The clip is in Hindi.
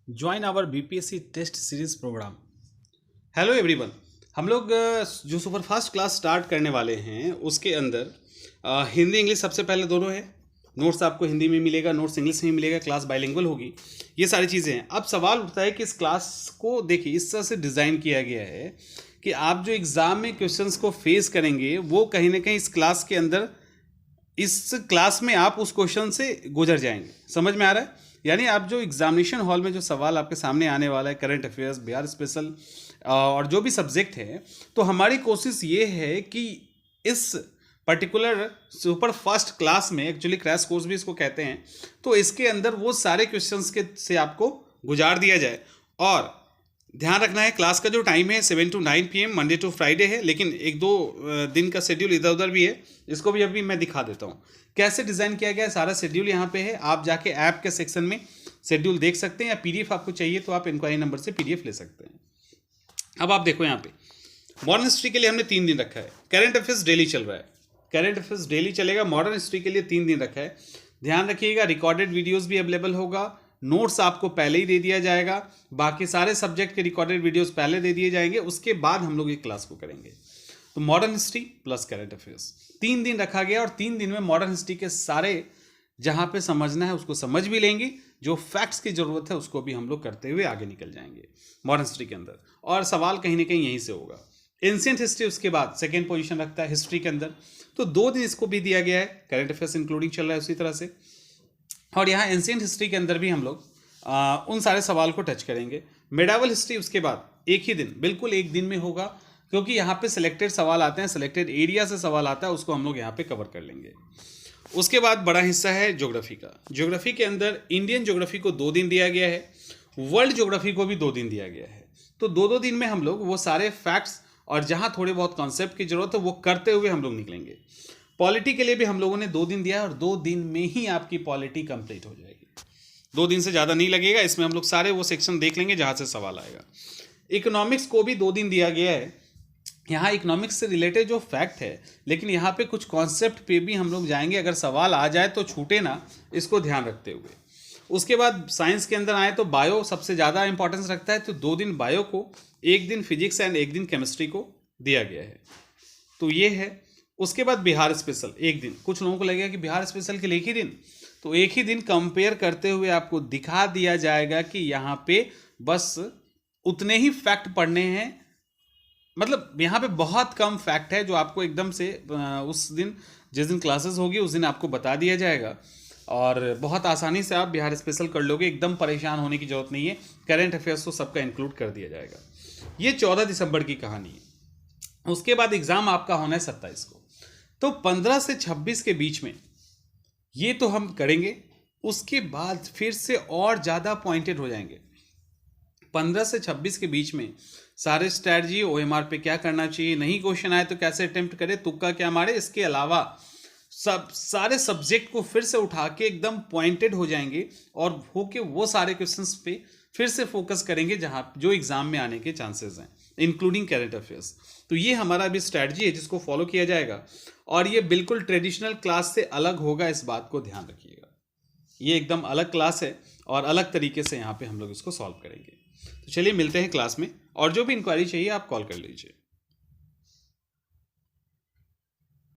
Join our BPSC test series programme. Hello everyone, हम लोग जो सुपरफास्ट क्लास स्टार्ट करने वाले हैं उसके अंदर हिंदी इंग्लिश सबसे पहले दोनों है। नोट्स आपको हिंदी में मिलेगा, नोट्स इंग्लिश में मिलेगा, क्लास बाइलिंगुअल होगी, ये सारी चीज़ें हैं। अब सवाल उठता है कि इस क्लास को देखिए इस तरह से डिज़ाइन किया गया है कि आप जो एग्ज़ाम में क्वेश्चंस को फेस करेंगे वो कहीं ना कहीं इस क्लास के अंदर, इस क्लास में आप उस क्वेश्चन से गुजर जाएंगे। समझ में आ रहा है? यानी आप जो एग्जामिनेशन हॉल में जो सवाल आपके सामने आने वाला है, करंट अफेयर्स, बिहार स्पेशल और जो भी सब्जेक्ट है, तो हमारी कोशिश ये है कि इस पर्टिकुलर सुपर फास्ट क्लास में, एक्चुअली क्रैश कोर्स भी इसको कहते हैं, तो इसके अंदर वो सारे क्वेश्चंस के से आपको गुजार दिया जाए। और ध्यान रखना है क्लास का जो टाइम है 7 to 9 PM Monday to Friday है, लेकिन एक दो दिन का शेड्यूल इधर उधर भी है, इसको भी अभी मैं दिखा देता हूँ कैसे डिज़ाइन किया गया है। सारा शेड्यूल यहाँ पे है, आप जाके ऐप के सेक्शन में शेड्यूल देख सकते हैं, या PDF आपको चाहिए तो आप इंक्वायरी नंबर से PDF ले सकते हैं। अब आप देखो यहाँ पे मॉडर्न हिस्ट्री के लिए हमने 3 दिन रखा है, करंट अफेयर्स डेली चल रहा है, करंट अफेयर्स डेली चलेगा। मॉडर्न हिस्ट्री के लिए 3 दिन रखा है। ध्यान रखिएगा रिकॉर्डेड वीडियोज़ भी अवेलेबल होगा, नोट्स आपको पहले ही दे दिया जाएगा, बाकी सारे सब्जेक्ट के रिकॉर्डेड वीडियोस पहले दे दिए जाएंगे, उसके बाद हम लोग ये क्लास को करेंगे। तो modern history plus current affairs 3 दिन रखा गया, और 3 दिन में मॉडर्न हिस्ट्री के सारे जहां पे समझना है उसको समझ भी लेंगे, जो फैक्ट्स की जरूरत है उसको भी हम लोग करते हुए आगे निकल जाएंगे मॉडर्न हिस्ट्री के अंदर, और सवाल कहीं ना कहीं यहीं से होगा। एंशिएंट हिस्ट्री उसके बाद सेकेंड पोजीशन रखता है हिस्ट्री के अंदर, तो 2 दिन इसको भी दिया गया है, करंट अफेयर्स इंक्लूडिंग चल रहा है उसी तरह से। और यहाँ एंशिएंट हिस्ट्री के अंदर भी हम लोग उन सारे सवाल को टच करेंगे। मेडावल हिस्ट्री उसके बाद एक ही दिन, बिल्कुल एक दिन में होगा, क्योंकि यहाँ पे सिलेक्टेड सवाल आते हैं, सिलेक्टेड एरिया से सवाल आता है, उसको हम लोग यहाँ पे कवर कर लेंगे। उसके बाद बड़ा हिस्सा है ज्योग्राफी का। ज्योग्राफी के अंदर इंडियन ज्योग्राफी को 2 दिन दिया गया है, वर्ल्ड ज्योग्राफी को भी 2 दिन दिया गया है। तो 2-2 दिन में हम लोग वो सारे फैक्ट्स और जहाँ थोड़े बहुत कॉन्सेप्ट की जरूरत है वो करते हुए हम लोग निकलेंगे। पॉलिटी के लिए भी हम लोगों ने 2 दिन दिया है, और 2 दिन में ही आपकी पॉलिटी कंप्लीट हो जाएगी। 2 दिन से ज़्यादा नहीं लगेगा, इसमें हम लोग सारे वो सेक्शन देख लेंगे जहाँ से सवाल आएगा। इकोनॉमिक्स को भी 2 दिन दिया गया है। यहाँ इकोनॉमिक्स से रिलेटेड जो फैक्ट है, लेकिन यहाँ पे कुछ कॉन्सेप्ट पे भी हम लोग जाएंगे, अगर सवाल आ जाए तो छूटे ना, इसको ध्यान रखते हुए। उसके बाद साइंस के अंदर आए तो बायो सबसे ज़्यादा इंपॉर्टेंस रखता है, तो 2 दिन बायो को, 1 दिन फिजिक्स एंड 1 दिन केमिस्ट्री को दिया गया है। तो ये है। उसके बाद बिहार स्पेशल 1 दिन। कुछ लोगों को लगेगा कि बिहार स्पेशल के लिए एक ही दिन, तो एक ही दिन कंपेयर करते हुए आपको दिखा दिया जाएगा कि यहाँ पे बस उतने ही फैक्ट पढ़ने हैं, मतलब यहाँ पे बहुत कम फैक्ट है जो आपको एकदम से उस दिन, जिस दिन क्लासेस होगी उस दिन आपको बता दिया जाएगा, और बहुत आसानी से आप बिहार स्पेशल कर लोगे, एकदम परेशान होने की जरूरत नहीं है। करंट अफेयर्स को सबका इंक्लूड कर दिया जाएगा। ये 14 दिसंबर की कहानी है। उसके बाद एग्जाम आपका होना है 27 को, तो 15 से 26 के बीच में ये तो हम करेंगे। उसके बाद फिर से और ज़्यादा पॉइंटेड हो जाएंगे। 15 से 26 के बीच में सारे स्ट्रैटेजी, OMR पे क्या करना चाहिए, नहीं क्वेश्चन आए तो कैसे अटेम्प्ट करें, तुक्का क्या मारे, इसके अलावा सब सारे सब्जेक्ट को फिर से उठा के एकदम पॉइंटेड हो जाएंगे, और होके वो सारे क्वेश्चंस पे फिर से फोकस करेंगे जहाँ जो एग्जाम में आने के चांसेस हैं, इंक्लूडिंग करंट अफेयर्स। तो ये हमारा अभी स्ट्रैटेजी है जिसको फॉलो किया जाएगा, और ये बिल्कुल ट्रेडिशनल क्लास से अलग होगा, इस बात को ध्यान रखिएगा। ये एकदम अलग क्लास है, और अलग तरीके से यहाँ पे हम लोग इसको सॉल्व करेंगे। तो चलिए मिलते हैं क्लास में, और जो भी इंक्वायरी चाहिए आप कॉल कर लीजिए।